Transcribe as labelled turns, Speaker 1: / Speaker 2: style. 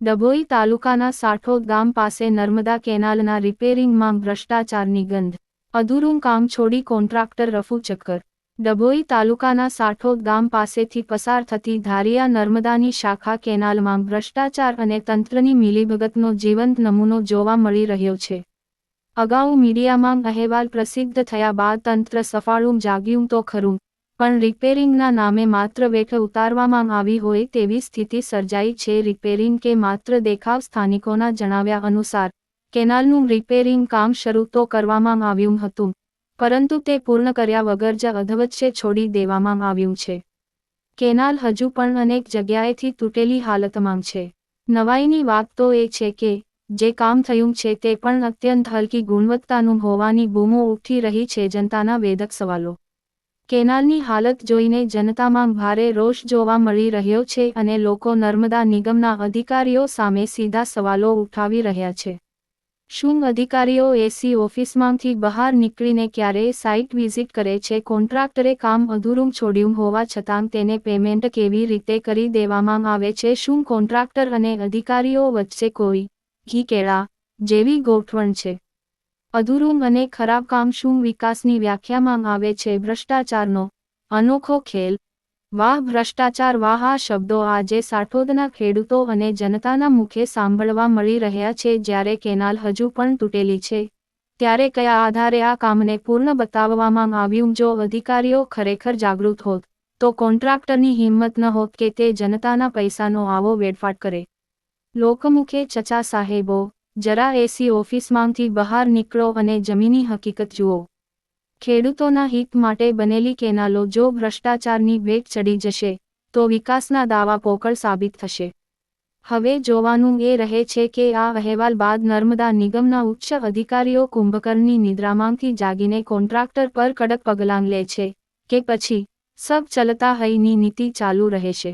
Speaker 1: ડભોઈ તાલુકાના સાઠોદ ગામ પાસે નર્મદા કેનાલના રિપેરિંગમાં ભ્રષ્ટાચારની ગંધ. અધૂરું કામ છોડી કોન્ટ્રાક્ટર રફુ ચક્કર. ડભોઈ તાલુકાના સાઠોદ ગામ પાસેથી પસાર થતી ધારિયા નર્મદાની શાખા કેનાલમાં ભ્રષ્ટાચાર અને તંત્રની મિલીભગતનો જીવંત નમૂનો જોવા મળી રહ્યો છે. અગાઉ મીડિયામાં અહેવાલ પ્રસિદ્ધ થયા બાદ તંત્ર સફાળું જાગ્યું તો ખરું, પણ રિપેરિંગના નામે માત્ર વેઠ ઉતારવામાં આવી હોય તેવી સ્થિતિ સર્જાઈ છે. રિપેરિંગ કે માત્ર દેખાવ? સ્થાનિકોના જણાવ્યા અનુસાર કેનાલનું રિપેરિંગ કામ શરૂ તો કરવામાં આવ્યું હતું, પરંતુ તે પૂર્ણ કર્યા વગર જ અધવચ્ચે છોડી દેવામાં આવ્યું છે. કેનાલ હજુ પણ અનેક જગ્યાએથી તૂટેલી હાલતમાં છે. નવાઈની વાત તો એ છે કે જે કામ થયું છે તે પણ અત્યંત હલકી ગુણવત્તાનું હોવાની બૂમો ઉઠી રહી છે. જનતાના વેધક સવાલો. કેનાલની હાલત જોઈને જનતામાં ભારે રોષ જોવા મળી રહ્યો છે અને લોકો નર્મદા નિગમના અધિકારીઓ સામે સીધા સવાલો ઉઠાવી રહ્યા છે. શું અધિકારીઓ એસી ઓફિસમાંથી બહાર નીકળીને ક્યારેય સાઇટ વિઝિટ કરે છે? કોન્ટ્રાક્ટરે કામ અધૂરું છોડ્યું હોવા છતાં તેને પેમેન્ટ કેવી રીતે કરી દેવામાં આવે છે? શું કોન્ટ્રાક્ટર અને અધિકારીઓ વચ્ચે કોઈ ઘી કેળા જેવી ગોઠવણ છે? અધૂરું અને ખરાબ કામ શું વિકાસની વ્યાખ્યામાં આવે છે? ભ્રષ્ટાચારનો અનોખો ખેલ. વાહ ભ્રષ્ટાચાર વાહ! આ શબ્દો આજે સાઠોદના ખેડૂતો અને જનતાના મુખે સાંભળવા મળી રહ્યા છે. જ્યારે કેનાલ હજુ પણ તૂટેલી છે, ત્યારે કયા આધારે આ કામને પૂર્ણ બતાવવામાં આવ્યું? જો અધિકારીઓ ખરેખર જાગૃત હોત તો કોન્ટ્રાક્ટરની હિંમત ન હોત કે તે જનતાના પૈસાનો આવો વેડફાટ કરે. લોકમુખે ચચા સાહેબો, જરા એસી ઓફિસમાંથી બહાર નીકળો અને જમીની હકીકત જુઓ. ખેડૂતોના હિત માટે બનેલી કેનાલો જો ભ્રષ્ટાચારની ભેટ ચડી જશે તો વિકાસના દાવા પોકળ સાબિત થશે. હવે જોવાનું એ રહે છે કે આ અહેવાલ બાદ નર્મદા નિગમના ઉચ્ચ અધિકારીઓ કુંભકર્ણની નિદ્રામાંથી જાગીને કોન્ટ્રાક્ટર પર કડક પગલાં લે છે કે પછી સબ ચલતા હૈની નીતિ ચાલુ રહેશે.